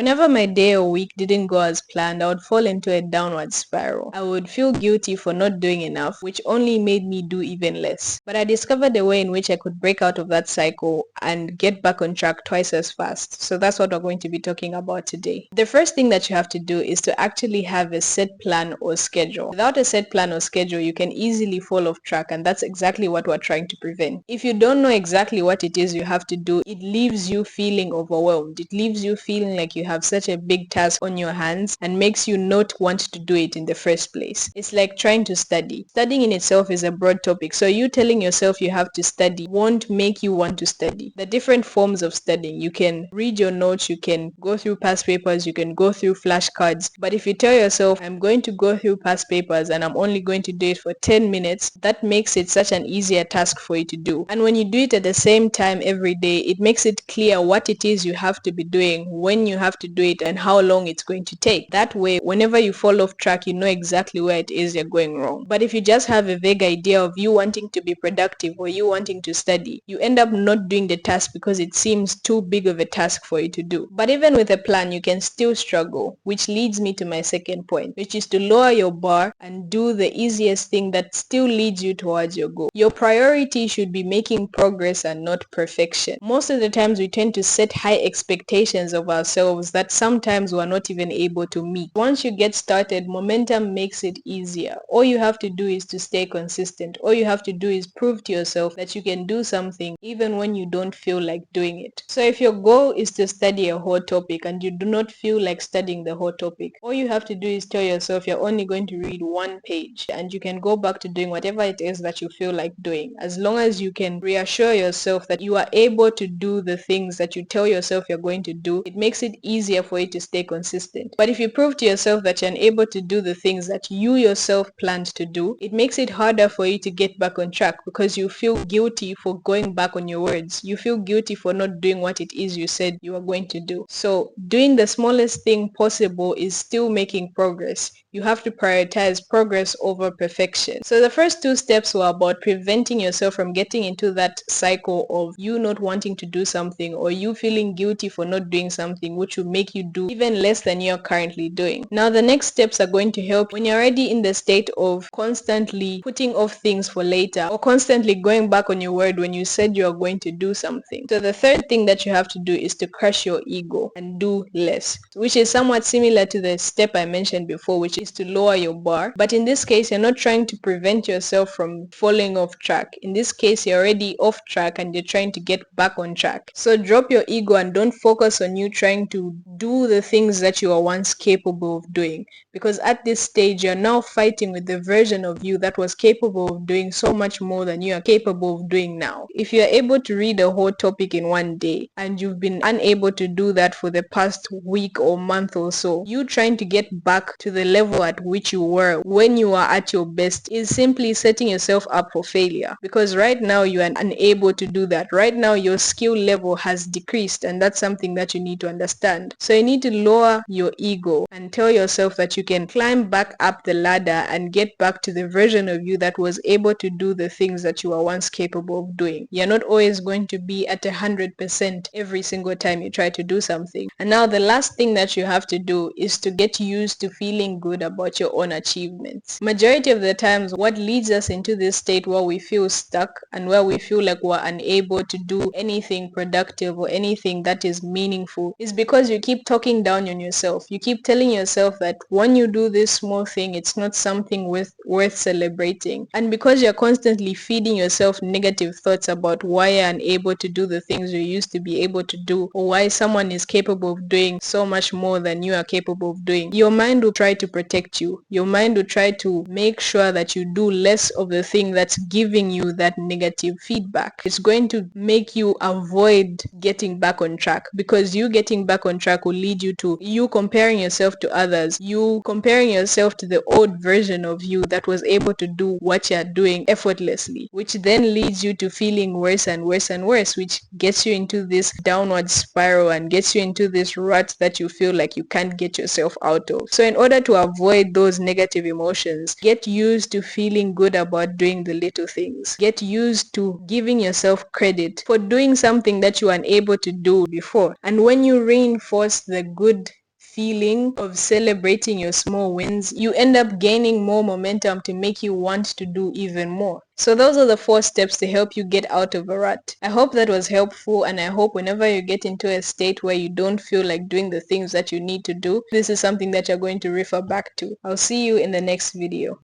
Whenever my day or week didn't go as planned, I would fall into a downward spiral. I would feel guilty for not doing enough, which only made me do even less. But I discovered a way in which I could break out of that cycle and get back on track twice as fast. So that's what we're going to be talking about today. The first thing that you have to do is to actually have a set plan or schedule. Without a set plan or schedule, you can easily fall off track, and that's exactly what we're trying to prevent. If you don't know exactly what it is you have to do, it leaves you feeling overwhelmed. It leaves you feeling like you have such a big task on your hands and makes you not want to do it in the first place. It's like trying to study. Studying in itself is a broad topic, so you telling yourself you have to study won't make you want to study. The different forms of studying: you can read your notes, you can go through past papers, you can go through flashcards. But if you tell yourself, I'm going to go through past papers and I'm only going to do it for 10 minutes, that makes it such an easier task for you to do. And when you do it at the same time every day, it makes it clear what it is you have to be doing, when you have to do it, and how long it's going to take. That way, whenever you fall off track, you know exactly where it is you're going wrong. But if you just have a vague idea of you wanting to be productive or you wanting to study, you end up not doing the task because it seems too big of a task for you to do. But even with a plan, you can still struggle, which leads me to my second point, which is to lower your bar and do the easiest thing that still leads you towards your goal. Your priority should be making progress and not perfection. Most of the times we tend to set high expectations of ourselves that sometimes we're not even able to meet. Once you get started, momentum makes it easier. All you have to do is to stay consistent. All you have to do is prove to yourself that you can do something even when you don't feel like doing it. So if your goal is to study a whole topic and you do not feel like studying the whole topic, all you have to do is tell yourself you're only going to read one page, and you can go back to doing whatever it is that you feel like doing. As long as you can reassure yourself that you are able to do the things that you tell yourself you're going to do, it makes it easier for you to stay consistent. But if you prove to yourself that you're unable to do the things that you yourself planned to do, it makes it harder for you to get back on track because you feel guilty for going back on your words. You feel guilty for not doing what it is you said you are going to do. So doing the smallest thing possible is still making progress. You have to prioritize progress over perfection. So the first two steps were about preventing yourself from getting into that cycle of you not wanting to do something or you feeling guilty for not doing something, which will make you do even less than you're currently doing. Now the next steps are going to help when you're already in the state of constantly putting off things for later or constantly going back on your word when you said you are going to do something. So the third thing that you have to do is to crush your ego and do less, which is somewhat similar to the step I mentioned before, which is to lower your bar. But in this case, you're not trying to prevent yourself from falling off track. In this case, you're already off track and you're trying to get back on track. So drop your ego and don't focus on you trying to do the things that you were once capable of doing. Because at this stage, you're now fighting with the version of you that was capable of doing so much more than you are capable of doing now. If you're able to read a whole topic in one day and you've been unable to do that for the past week or month or so, you trying to get back to the level at which you were when you are at your best is simply setting yourself up for failure, because right now you are unable to do that. Right now your skill level has decreased, and that's something that you need to understand. So you need to lower your ego and tell yourself that you can climb back up the ladder and get back to the version of you that was able to do the things that you were once capable of doing. You're not always going to be at 100% every single time you try to do something. And now the last thing that you have to do is to get used to feeling good about your own achievements. Majority of the times, what leads us into this state where we feel stuck and where we feel like we're unable to do anything productive or anything that is meaningful is because you keep talking down on yourself. You keep telling yourself that when you do this small thing, it's not something worth celebrating. And because you're constantly feeding yourself negative thoughts about why you're unable to do the things you used to be able to do, or why someone is capable of doing so much more than you are capable of doing, your mind will try to protect you. Your mind will try to make sure that you do less of the thing that's giving you that negative feedback. It's going to make you avoid getting back on track, because you getting back on track will lead you to you comparing yourself to others, you comparing yourself to the old version of you that was able to do what you're doing effortlessly, which then leads you to feeling worse and worse and worse, which gets you into this downward spiral and gets you into this rut that you feel like you can't get yourself out of. So in order to avoid those negative emotions, get used to feeling good about doing the little things. Get used to giving yourself credit for doing something that you were unable to do before. And when you reinforce reinforce the good feeling of celebrating your small wins, you end up gaining more momentum to make you want to do even more. So those are the 4 steps to help you get out of a rut. I hope that was helpful, and I hope whenever you get into a state where you don't feel like doing the things that you need to do, this is something that you're going to refer back to. I'll see you in the next video.